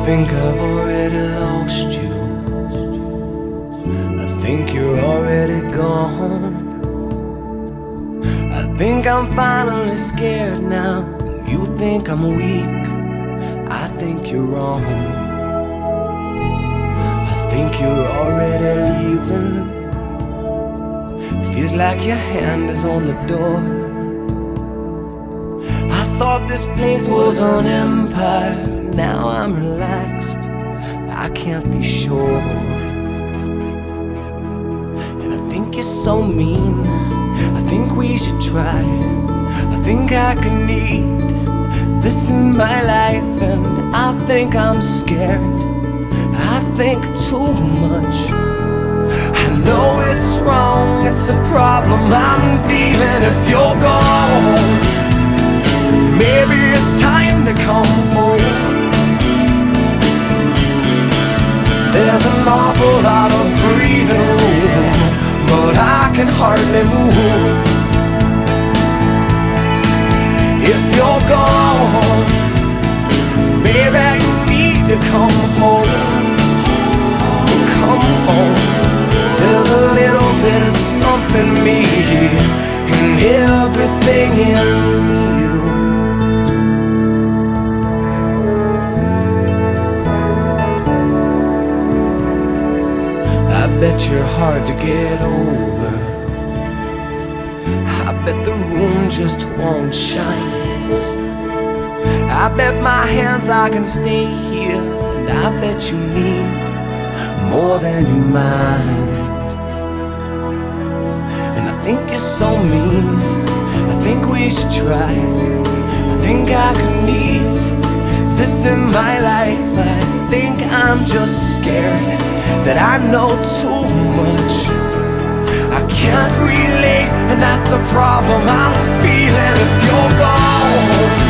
think I've already lost you. I think you're already gone. I think I'm finally scared now. You think I'm weak, I think you're wrong. I think you're already leaving. Feels like your hand is on the door. I thought this place was an empire. Now I'm relaxed, I can't be sure. And I think you're so mean, I think we should try. I think I can need this in my life. And I think I'm scared, I think too much. I know it's wrong, it's a problem I'm feeling. If you're gone, maybe it's time to come home. There's an awful lot of breathing room, but I can hardly move. If you're gone, baby, you need to come home. Come home. There's a little bit of something me in everything in you. I bet you're hard to get over. I bet the room just won't shine. I bet my hands I can stay here. And I bet you need more than you mind. And I think you're so mean, I think we should try. I think I could need this in my life. I think I'm just scared that I know too much. I can't relate, and that's a problem I'm feeling. If you're gone,